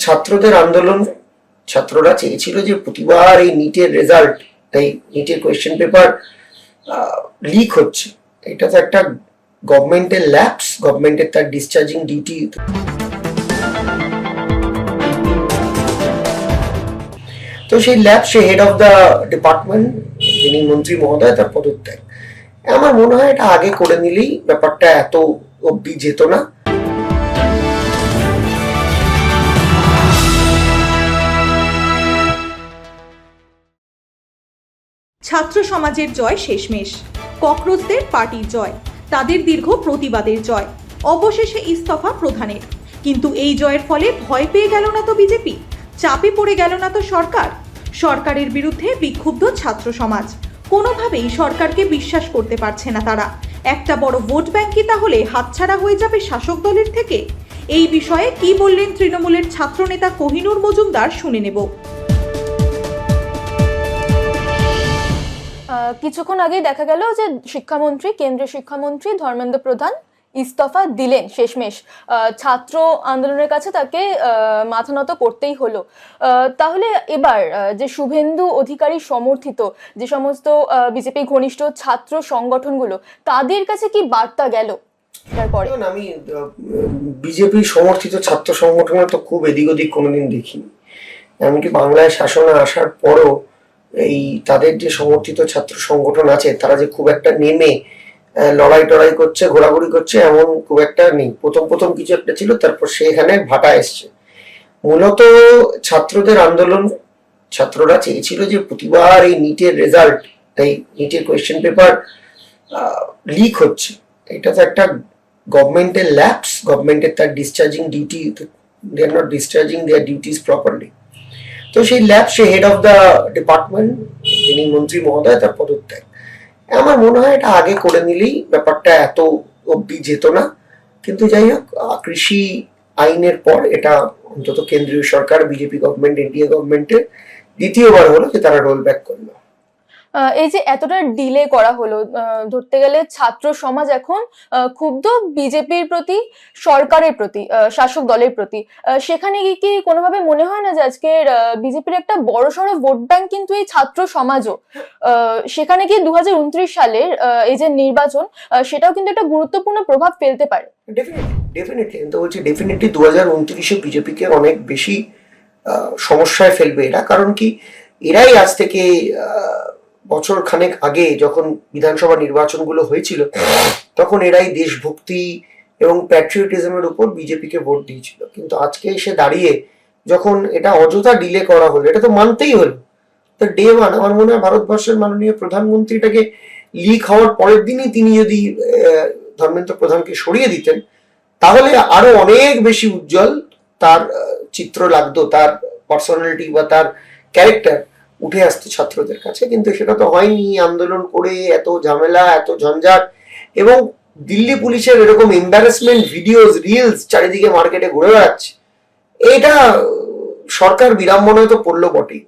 ছাত্রদের আন্দোলন, ছাত্ররা চেয়েছিল যে প্রতিবার এই নিটের রেজাল্ট, এই নিটের কোয়েশ্চেন পেপার লিক হচ্ছে, এটা তো একটা গভর্নমেন্টের ল্যাপস, গভর্নমেন্টের তার ডিসচার্জিং ডিউটি। তো সেই ল্যাব, সে হেড অফ দ্য ডিপার্টমেন্ট, যিনি মন্ত্রী মহোদয়, তার পদত্যাগ। আমার মনে হয় এটা আগে করে নিলেই ব্যাপারটা এত অব্দি যেত না। ছাত্র সমাজের জয় শেষমেশ, ককরোচদের পার্টির জয়, তাদের দীর্ঘ প্রতিবাদের জয়, অবশেষে ইস্তফা প্রধানের। কিন্তু এই জয়ের ফলে ভয় পেয়ে গেল না তো বিজেপি, চাপে পড়ে গেল না তো সরকার? সরকারের বিরুদ্ধে বিক্ষুব্ধ ছাত্র সমাজ, কোনোভাবেই সরকারকে বিশ্বাস করতে পারছে না তারা। একটা বড় ভোট ব্যাংকই তাহলে হাতছাড়া হয়ে যাবে শাসক দলের থেকে? এই বিষয়ে কি বললেন তৃণমূলের ছাত্রনেতা কোহিনুর মজুমদার, শুনে নেব। কিছুক্ষণ আগেই দেখা গেল যে শিক্ষামন্ত্রী, কেন্দ্রীয় শিক্ষামন্ত্রী ধর্মেন্দ্র প্রধান ইস্তফা দিলেন শেষমেশ। ছাত্র আন্দোলনের কাছে তাকে মাথা নত করতেই হলো। তাহলে এবার যে শুভেন্দু অধিকারী সমর্থিত যে সমস্ত বিজেপি ঘনিষ্ঠ ছাত্র সংগঠনগুলো, তাদের কাছে কি বার্তা গেল তারপরে? আমি বিজেপি সমর্থিত ছাত্র সংগঠনের তো খুব এদিক ওদিক কোনোদিন দেখিনি। এমনকি বাংলায় শাসনে আসার পরও এই তাদের যে সমর্থিত ছাত্র সংগঠন আছে, তারা যে খুব একটা নেমে লড়াই টড়াই করছে, ঘোরাঘুরি করছে, এমন খুব একটা নেই। প্রথম কিছু একটা ছিল, তারপর সেখানে ভাটা এসছে। মূলত ছাত্রদের আন্দোলন, ছাত্ররা চেয়েছিল যে প্রতিবার এই নিটের রেজাল্ট, এই নিটের কোয়েশ্চেন পেপার লিক হচ্ছে, এটা তো একটা গভর্নমেন্টের ল্যাপস, গভর্নমেন্টের তার discharging duty, they are not discharging their duties properly. তো সেই ল্যাব, সে হেড অফ দ্য ডিপার্টমেন্ট, যিনি মন্ত্রী মহোদয়, তার পদত্যাগ। আমার মনে হয় এটা আগে করে নিলেই ব্যাপারটা এত অব্দি যেত না। কিন্তু যাই হোক, কৃষি আইনের পর এটা অন্তত কেন্দ্রীয় সরকার, বিজেপি গভর্নমেন্ট, এনডিএ গভর্নমেন্টের দ্বিতীয়বার হলো যে তারা রোল ব্যাক করলো। এই যে এতটা ডিলে করা হলো, ধরতে গেলে ছাত্র সমাজ এখন ক্ষুব্ধ বিজেপির প্রতি, সরকারের প্রতি, শাসক দলের প্রতি। সেখানে কি কোনোভাবে মনে হয় না যে আজকের বিজেপির একটা বড়সড় ভোট ব্যাংক কিন্তু এই ছাত্র সমাজও? সেখানে কি 2029 সালের এই যে নির্বাচন, সেটাও কিন্তু একটা গুরুত্বপূর্ণ প্রভাব ফেলতে পারে। ডেফিনেটলি কিন্তু বলছি, ডেফিনেটলি 2029-এ বিজেপিকে অনেক বেশি সমস্যায় ফেলবে এরা। কারণ কি, এরাই আজ থেকে বছর খানেক আগে যখন বিধানসভা নির্বাচনগুলো হয়েছিল, তখন এরাই দেশভক্তি এবং প্যাট্রিয়টিজমের উপর বিজেপিকে ভোট দিয়েছিল। কিন্তু আজকে এসে দাঁড়িয়ে যখন এটা অযথা ডিলে করা হলো, এটা তো মানতেই হলো। তো ডে ওয়ান আমার মনে হয় ভারতবর্ষের মাননীয় প্রধানমন্ত্রীটাকে লিক হওয়ার পরের দিনই তিনি যদি ধর্মেন্দ্র প্রধানকে সরিয়ে দিতেন, তাহলে আরো অনেক বেশি উজ্জ্বল তার চিত্র লাগতো, তার পার্সোনালিটি বা তার ক্যারেক্টার উঠে আসতো ছাত্রদের কাছে। কিন্তু সেটা তো হয়নি। আন্দোলন করে এত ঝামেলা, এত ঝঞ্ঝাট, এবং দিল্লি পুলিশের এরকম এম্বারাসমেন্ট ভিডিওস, রিলস চারিদিকে মার্কেটে ঘুরে বেড়াচ্ছে, এটা সরকার বিড়ম্বনায় তো পড়লো বটেই।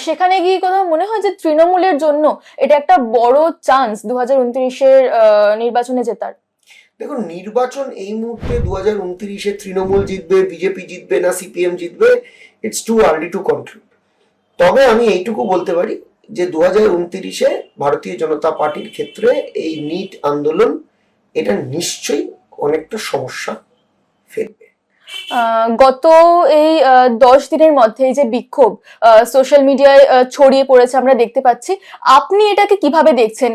সেখানে গিয়ে কোথাও মনে হয় যে তৃণমূলের জন্য এটা একটা বড় চান্স 2029-এর নির্বাচনে জেতার? দেখুন, নির্বাচন এই মুহূর্তে 2029-এ তৃণমূল জিতবে, বিজেপি জিতবে না সিপিএম জিতবে, it's too early to conclude. তবে আমি এইটুকু বলতে পারি যে 2029-এ ভারতীয় জনতা পার্টির ক্ষেত্রে এই নিট আন্দোলন এটা নিশ্চয়ই অনেকটা সমস্যা ফেলবে। গত এই 10 দিনের মধ্যে এই যে বিক্ষোভ সোশ্যাল মিডিয়ায় ছড়িয়ে পড়েছে আমরা দেখতে পাচ্ছি, আপনি এটাকে কিভাবে দেখছেন?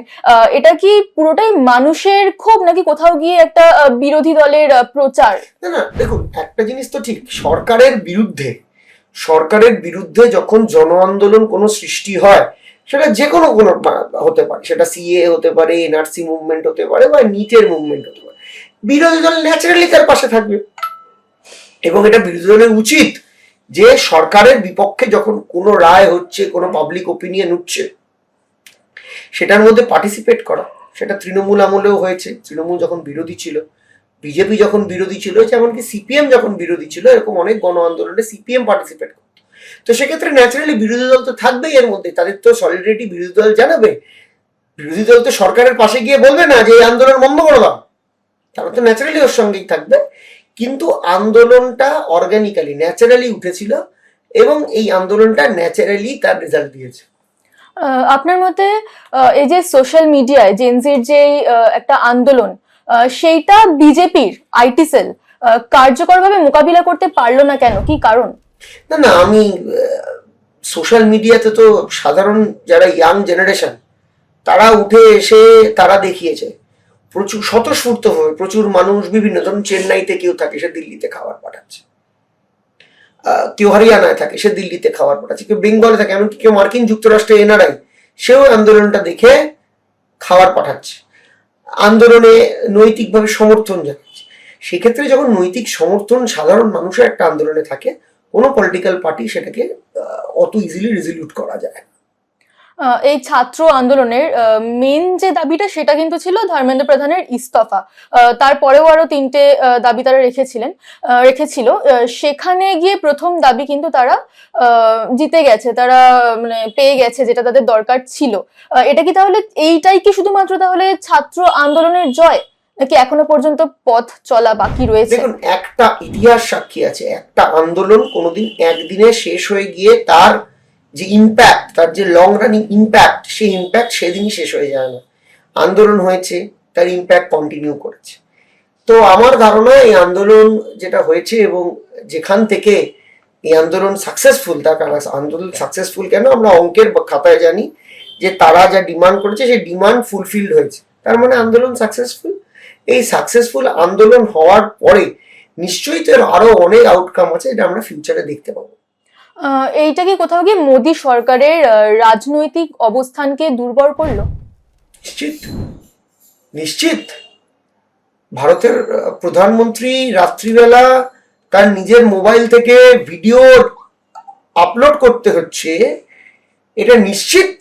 এটা কি পুরোটাই মানুষের ক্ষোভ, নাকি কোথাও গিয়ে একটা বিরোধী দলের প্রচার? না, দেখুন, একটা জিনিস তো ঠিক, সরকারের বিরুদ্ধে যখন জন আন্দোলন কোনো সৃষ্টি হয়, সেটা যে কোনো হতে পারে, সেটা সিএ হতে পারে, এনআরসি মুভমেন্ট হতে পারে, বা নিটের মুভমেন্ট হতে পারে, বিরোধী দল ন্যাচারালি তার পাশে থাকবে। এবং এটা বিরোধী দলের উচিত যে সরকারের বিপক্ষে যখন কোনো রায় হচ্ছে, কোনো পাবলিক ওপিনিয়ন উঠছে, সেটার মধ্যে পার্টিসিপেট করা। সেটা তৃণমূল আমলেও হয়েছে, তৃণমূল যখন বিরোধী ছিল, বিজেপি যখন বিরোধী ছিল, এমনকি সিপিএম যখন বিরোধী ছিল, এরকম অনেক গণ আন্দোলনে সিপিএম পার্টিসিপেট করত। তো সেক্ষেত্রে ন্যাচারালি বিরোধী দল তো থাকবেই এর মধ্যে, তাদের তো সলিডারিটি বিরোধী দল জানাবে। বিরোধী দল তো সরকারের পাশে গিয়ে বলবে না যে এই আন্দোলন বন্ধ করে দাও, তারা তো ন্যাচারালি ওর সঙ্গেই থাকবে। কিন্তু আন্দোলনটা অর্গানিক্যালি ন্যাচারালি উঠেছিল এবং এই আন্দোলনটা ন্যাচারালি তার রেজাল্ট দিয়েছে। আপনার মতে এই যে সোশ্যাল মিডিয়ায় জেনজির যে একটা আন্দোলন, সেইটা বিজেপির আইটি সেল কার্যকরভাবে মোকাবিলা করতে পারলো না কেন, কি কারণ? না না, আমি সোশ্যাল মিডিয়াতে তো সাধারণ যারা ইয়াং জেনারেশন তারা উঠে এসে তারা দেখিয়েছে প্রচুর স্বতঃস্ফূর্তভাবে প্রচুর মানুষ বিভিন্ন, ধরুন চেন্নাইতে কেউ থাকে সে দিল্লিতে খাবার পাঠাচ্ছে, কেউ হরিয়ানায় থাকে সে দিল্লিতে খাবার পাঠাচ্ছে, কেউ বেঙ্গলে থাকে, এমনকি কেউ মার্কিন যুক্তরাষ্ট্রে এনআরআই সেও আন্দোলনটা দেখে খাবার পাঠাচ্ছে, আন্দোলনে নৈতিকভাবে সমর্থন জানাচ্ছে। সেক্ষেত্রে যখন নৈতিক সমর্থন সাধারণ মানুষের একটা আন্দোলনে থাকে, কোনো পলিটিক্যাল পার্টি সেটাকে অত ইজিলি রেজলিউট করা যায়। এই ছাত্র আন্দোলনের মেন যে দাবিটা সেটা কিন্তু ছিল ধর্মেন্দ্র প্রধানের ইস্তফা। তারপরেও আরো 3টে দাবি তারা রেখেছিল। সেখানে গিয়ে প্রথম দাবি কিন্তু তারা জিতে গেছে, তারা মানে পেয়ে গেছে যেটা তাদের দরকার ছিল। এটা কি তাহলে এইটাই কি শুধুমাত্র তাহলে ছাত্র আন্দোলনের জয়, নাকি এখনো পর্যন্ত পথ চলা বাকি রয়েছে? দেখুন, একটা ইতিহাস সাক্ষী আছে, একটা আন্দোলন কোনোদিন একদিনে শেষ হয়ে গিয়ে তার যে ইম্প্যাক্ট, তার যে লং রানিং ইম্প্যাক্ট, সেই ইম্প্যাক্ট সেদিনই শেষ হয়ে যায় না। আন্দোলন হয়েছে, তার ইম্প্যাক্ট কন্টিনিউ করেছে। তো আমার ধারণা এই আন্দোলন যেটা হয়েছে এবং যেখান থেকে এই আন্দোলন সাকসেসফুল, তার কারণ আন্দোলন সাকসেসফুল কেন আমরা অঙ্কের খাতায় জানি যে তারা যা ডিমান্ড করেছে সেই ডিমান্ড ফুলফিলড হয়েছে, তার মানে আন্দোলন সাকসেসফুল। এই সাকসেসফুল আন্দোলন হওয়ার পরে নিশ্চয়ই তো আরো অনেক আউটকাম আছে, এটা আমরা ফিউচারে দেখতে পাবো। এইটা কি কোথাও গিয়ে মোদী সরকারের রাজনৈতিক অবস্থানকে দুর্বল করলো? নিশ্চিত নিশ্চিত। ভারতের প্রধানমন্ত্রী রাত্রিবেলা তার নিজের মোবাইল থেকে ভিডিও আপলোড করতে হচ্ছে, এটা নিশ্চিত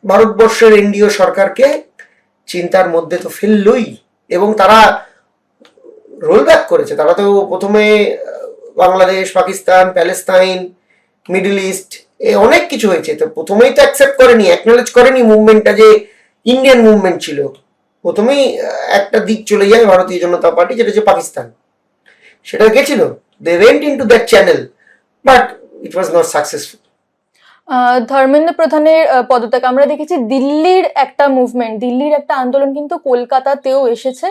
ভারতবর্ষের এনডিও সরকারকে চিন্তার মধ্যে তো ফেললই। এবং তারা রোল ব্যাক করেছে। তারা তো প্রথমে Bangladesh, Pakistan, Palestine, middle east অনেক কিছু হয়েছে, তো প্রথমেই তো অ্যাকসেপ্ট করেনি, অ্যাকনোলেজ করেনি মুভমেন্টটা যে ইন্ডিয়ান মুভমেন্ট ছিল। প্রথমেই একটা দিক চলে যায় ভারতীয় জনতা পার্টি, যেটা হচ্ছে পাকিস্তান, সেটা গেছিল, they went into that channel, but it was not successful. Dharmendra প্রধানের পদত্যাগ আমরা দেখেছি, দিল্লির একটা মুভমেন্ট, দিল্লির একটা আন্দোলন কিন্তু কলকাতাতেও এসেছে।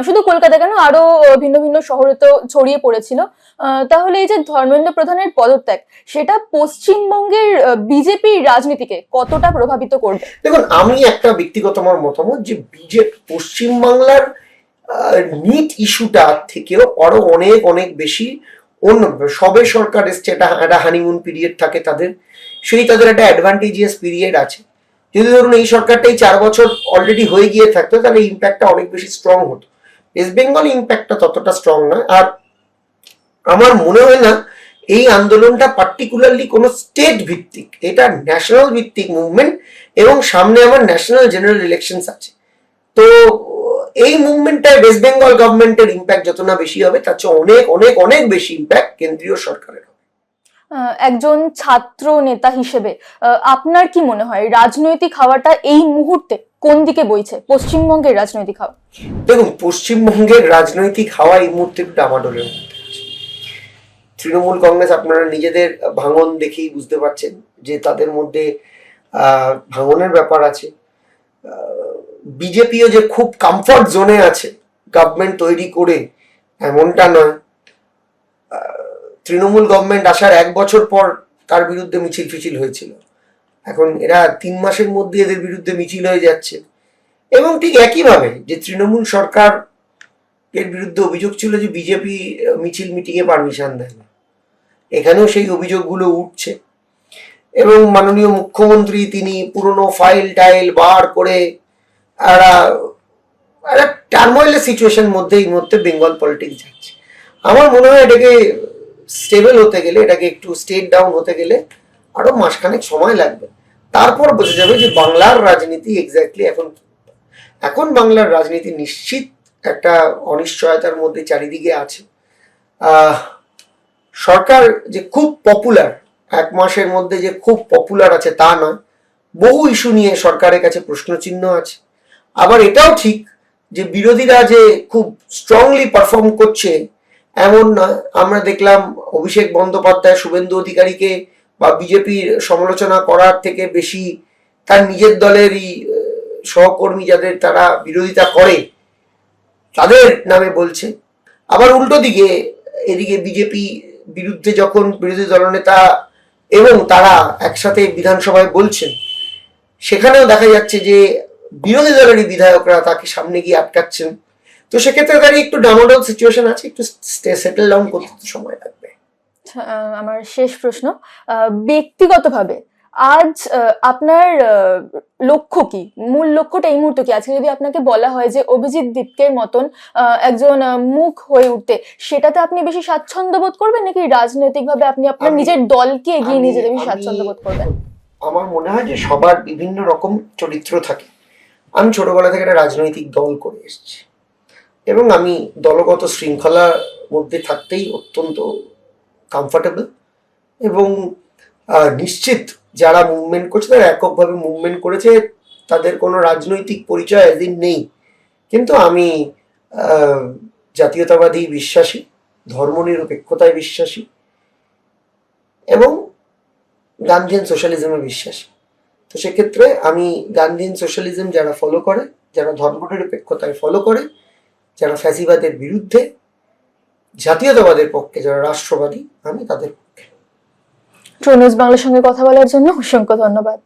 শুধু কলকাতা কেন, আরো ভিন্ন ভিন্ন শহরে তো ছড়িয়ে পড়েছিল। তাহলে এই যে ধর্মেন্দ্র প্রধানের পদত্যাগ, সেটা পশ্চিমবঙ্গের বিজেপির রাজনীতিকে কতটা প্রভাবিত করবে? দেখুন, আমি একটা ব্যক্তিগত আমার মতামত যে বিজেপি পশ্চিমবাংলার নিট ইস্যুটা থেকেও আরো অনেক অনেক বেশি অন্য, সবে সরকার এসছে, একটা হানিমুন পিরিয়ড থাকে তাদের, সেই তাদের একটা অ্যাডভান্টেজিয়াস পিরিয়ড আছে। যদি ধরুন এই সরকারটাই 4 বছর অলরেডি হয়ে গিয়ে থাকতো, তাহলে ইম্প্যাক্টটা অনেক বেশি স্ট্রং হতো। ওয়েস্ট বেঙ্গল ইম্প্যাক্টটা ততটা স্ট্রং নয়। আর আমার মনে হয় না এই আন্দোলনটা পার্টিকুলারলি কোনো স্টেট ভিত্তিক, এটা ন্যাশনাল ভিত্তিক মুভমেন্ট এবং সামনে আমার ন্যাশনাল জেনারেল ইলেকশনস আছে। তো এই মুভমেন্টটায় ওয়েস্ট বেঙ্গল গভর্নমেন্টের ইম্প্যাক্ট যত না বেশি হবে, তার চেয়ে অনেক অনেক অনেক বেশি ইম্প্যাক্ট কেন্দ্রীয় সরকারের হবে। একজন ছাত্র নেতা হিসেবে আপনার কি মনে হয় রাজনৈতিক হাওয়াটা এই মুহূর্তে কোন দিকে বইছে, পশ্চিমবঙ্গের রাজনৈতিক হাওয়া? দেখুন, পশ্চিমবঙ্গের রাজনৈতিক হাওয়া এই মুহূর্তে একটু ডামাডোলের মধ্যে আছে। তৃণমূল কংগ্রেস আপনারা নিজেদের ভাঙন দেখেই বুঝতে পারছেন যে তাদের মধ্যে ভাঙনের ব্যাপার আছে। বিজেপিও যে খুব কমফর্ট জোনে আছে গভর্নমেন্ট তৈরি করে, এমনটা নয়। তৃণমূল গভর্নমেন্ট আসার 1 বছর পর তার বিরুদ্ধে মিছিল ফিছিল হয়েছিল, এখন এরা 3 মাসের মধ্যে এদের বিরুদ্ধে মিছিল হয়ে যাচ্ছে। এবং ঠিক একইভাবে যে তৃণমূল সরকার এর বিরুদ্ধে অভিযোগ ছিল যে বিজেপি মিছিল মিটিংয়ে পারমিশন দেয় না, এখানেও সেই অভিযোগগুলো উঠছে। এবং মাননীয় মুখ্যমন্ত্রী তিনি পুরনো ফাইল টাইল বার করে একটা টার্মোয়েলের সিচুয়েশন মধ্যে এই মুহূর্তে বেঙ্গল পলিটিক্স যাচ্ছে। আমার মনে হয় এটাকে স্টেবল হতে গেলে, এটাকে একটু স্টেট ডাউন হতে গেলে আরো মাসখানেক সময় লাগবে। তারপর বোঝা যাবে যে বাংলার রাজনীতি এক্স্যাক্টলি এখন বাংলার রাজনীতি নিশ্চিত একটা অনিশ্চয়তার মধ্যে চারিদিকে আছে। সরকার যে খুব পপুলার, 1 মাসের মধ্যে যে খুব পপুলার আছে তা নয়, বহু ইস্যু নিয়ে সরকারের কাছে প্রশ্নচিহ্ন আছে। আবার এটাও ঠিক যে বিরোধীরা যে খুব স্ট্রংলি পারফর্ম করছে এমন নয়। আমরা দেখলাম অভিষেক বন্দ্যোপাধ্যায় শুভেন্দু অধিকারীকে বা বিজেপির সমালোচনা করার থেকে বেশি তার নিজের দলেরই সহকর্মী যাদের তারা বিরোধিতা করে তাদের নামে বলছে। আবার উল্টো দিকে এদিকে বিজেপি বিরুদ্ধে যখন বিরোধী দলনেতা এবং তারা একসাথে বিধানসভায় বলছেন, সেখানেও দেখা যাচ্ছে যে বিরোধী দলেরই বিধায়করা তাকে সামনে গিয়ে আটকাচ্ছেন। তো সেক্ষেত্রে দাঁড়িয়ে একটু ডামাডোল সিচুয়েশন আছে, একটু সেটেল ডাউন করতে সময় লাগবে। আমার শেষ প্রশ্ন, ব্যক্তিগতভাবে আজ আপনার লক্ষ্য কি, মূল লক্ষ্যটা এই মুহূর্তে কি? আজকে যদি আপনাকে বলা হয় যে অভিজিৎ দীপকের মতন একজন মুখ হয়ে উঠতে, সেটাতে আপনি বেশি স্বাচ্ছন্দ্য বোধ করবেন, নাকি রাজনৈতিকভাবে আপনি আপনার নিজের দলকে এগিয়ে নিয়ে যেতে বেশি স্বাচ্ছন্দ্য বোধ করবেন? আমার মনে হয় যে সবার বিভিন্ন রকম চরিত্র থাকে। আমি ছোটবেলা থেকে একটা রাজনৈতিক দল করে এসেছি এবং আমি দলগত শৃঙ্খলার মধ্যে থাকতেই অত্যন্ত কমফর্টেবল এবং নিশ্চিত যারা মুভমেন্ট করছে তারা এককভাবে মুভমেন্ট করেছে, তাদের কোনো রাজনৈতিক পরিচয় এদিন নেই। কিন্তু আমি জাতীয়তাবাদী বিশ্বাসী, ধর্মনিরপেক্ষতায় বিশ্বাসী এবং গান্ধীয়ান সোশ্যালিজমে বিশ্বাসী। তো সেক্ষেত্রে আমি গান্ধীয়ান সোশ্যালিজম যারা ফলো করে, যারা ধর্মনিরপেক্ষতায় ফলো করে, যারা ফ্যাসিবাদের বিরুদ্ধে, জাতীয়তাবাদের পক্ষে যারা রাষ্ট্রবাদী, আমি তাদের পক্ষে। ট্রু নিউজ বাংলার সঙ্গে কথা বলার জন্য অসংখ্য ধন্যবাদ।